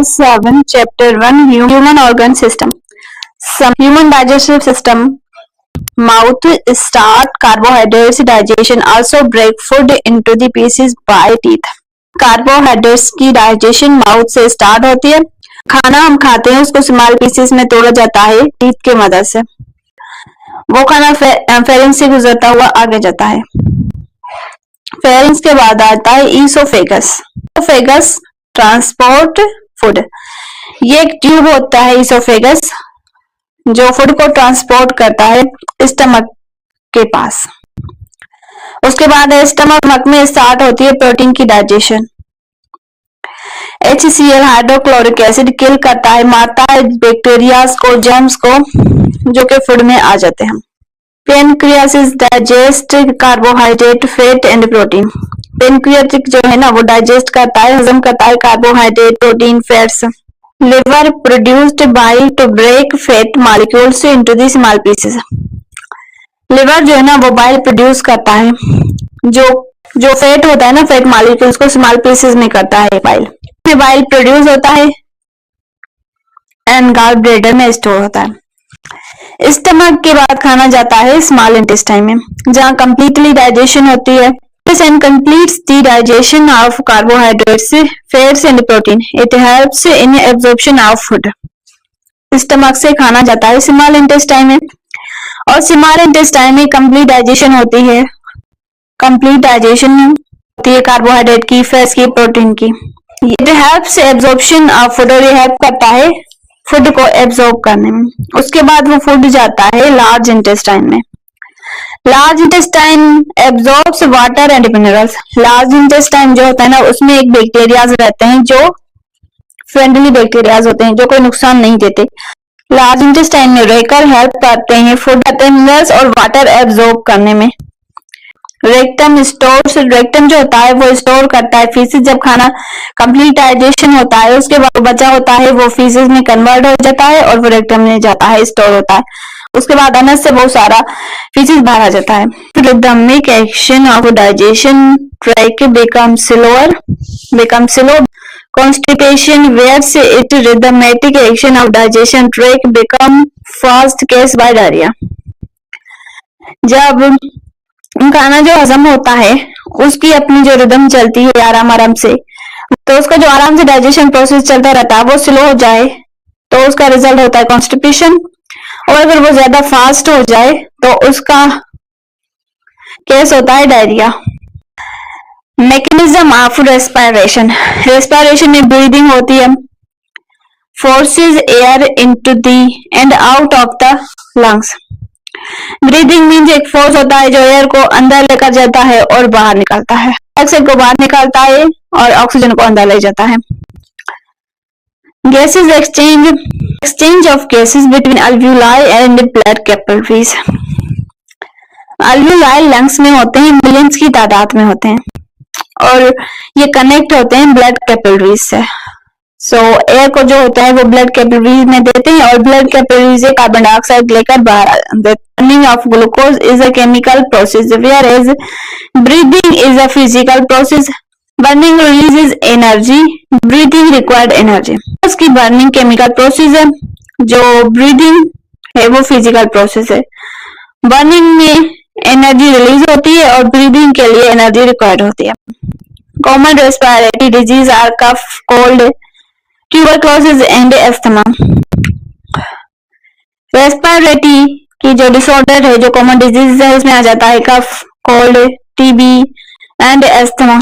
Class 7, Chapter 1, Human Organ System. Some human digestive system. Mouth start carbohydrates digestion. Also break food into the pieces by teeth. Carbohydrates की digestion mouth से start होती है. खाना हम खाते हैं उसको स्मॉल पीसेस में तोड़ा जाता है टीथ के मदद से. वो खाना फेरेंस से गुजरता हुआ आगे जाता है. फेरेंस के बाद आता है ईसोफेगस. Oesophagus transport food. ये एक ट्यूब होता है ईसोफेगस जो फूड को ट्रांसपोर्ट करता है स्टमक के पास. उसके बाद स्टमक में स्टार्ट होती है प्रोटीन की डाइजेशन. HCl हाइड्रोक्लोरिक एसिड किल करता है, मारता है बैक्टीरियाज को, जर्म्स को जो कि फूड में आ जाते हैं. Pancreas digest carbohydrate, fat and protein. Pancreatic जो है ना वो डाइजेस्ट करता है, हजम करता है carbohydrate, protein, fats. Liver produced bile to break fat molecules into the small pieces. Liver जो है ना वो बाइल प्रोड्यूस करता है, जो फैट होता है ना फैट मॉलिक्यूल्स को स्मॉल पीसेस में करता है बाइल. बाइल प्रोड्यूस होता है एंड गॉल ब्लैडर में स्टोर होता है. स्टमक के बाद खाना जाता है स्मॉल इंटेस्टाइन में जहां कंप्लीटली डाइजेशन होती है. This and completes the digestion of carbohydrates, fats and protein. It helps in absorption of food. Stomach से खाना जाता है स्मॉल इंटेस्टाइन में और स्मॉल इंटेस्टाइन में कंप्लीट डाइजेशन होती है. कंप्लीट डाइजेशन होती है कार्बोहाइड्रेट की, फैट्स की, प्रोटीन की. It helps absorption of food और ये हेल्प करता है फूड को एब्जॉर्ब करने में. उसके बाद वो फूड जाता है लार्ज इंटेस्टाइन में. Large intestine absorbs water and minerals. Large intestine जो होता है ना उसमें एक बैक्टीरियाज रहते हैं जो फ्रेंडली बैक्टीरियाज होते हैं जो कोई नुकसान नहीं देते. लार्ज इंटेस्टाइन में रहकर हेल्प करते हैं फूड, मिनरल्स और वाटर एब्जॉर्ब करने में. Rectum stores. रेक्टम जो होता है वो स्टोर करता है फीसेस. जब खाना कंप्लीट डाइजेशन होता है उसके बाद बचा होता है वो फीसेस में कन्वर्ट हो जाता है और वो रेक्टम में जाता है, स्टोर होता है. उसके बाद अनस से बहुत सारा फीसेस बाहर आ जाता है. Rhythmic action of digestion track become slow. Constipation wears it. Rhythmic action of digestion track become fast case by diarrhoea. जब खाना जो हजम होता है उसकी अपनी जो रिदम चलती है आराम से, तो उसका जो आराम से डाइजेशन प्रोसेस चलता रहता है वो स्लो हो जाए तो उसका रिजल्ट होता है कॉन्स्टिपेशन. और अगर वो ज्यादा फास्ट हो जाए तो उसका केस होता है diarrhoea. Mechanism of respiration. Respiration में ब्रीदिंग होती है. Forces air into the end out of the lungs. Breathing means एक फोर्स होता है जो एयर को अंदर लेकर जाता है और बाहर निकालता है. ऑक्सीजन को बाहर निकालता है और ऑक्सीजन को अंदर ले जाता है. Gases exchange of gases between alveoli and blood capillaries. Alveoli lungs में होते हैं, मिलियंस की तादाद में होते हैं और ये कनेक्ट होते हैं ब्लड कैपिलरीज से. सो एयर को जो होता है वो ब्लड कैपिलरीज में देते हैं और ब्लड कैपिलरीज से कार्बन डाइऑक्साइड लेकर बाहर आते हैं. Burning of glucose is a chemical process whereas breathing is a physical process. Burning releases energy, breathing required energy. उसकी बर्निंग केमिकल प्रोसेस है, जो ब्रीदिंग है वो फिजिकल प्रोसेस है. बर्निंग में एनर्जी रिलीज होती है और ब्रीदिंग के लिए एनर्जी रिक्वायर्ड होती है. Common respiratory disease are cough, cold, tuberculosis and asthma. Respiratory की जो डिसऑर्डर है, जो कॉमन डिजीज है उसमें आ जाता है कफ, कोल्ड, टीबी एंड एस्थमा.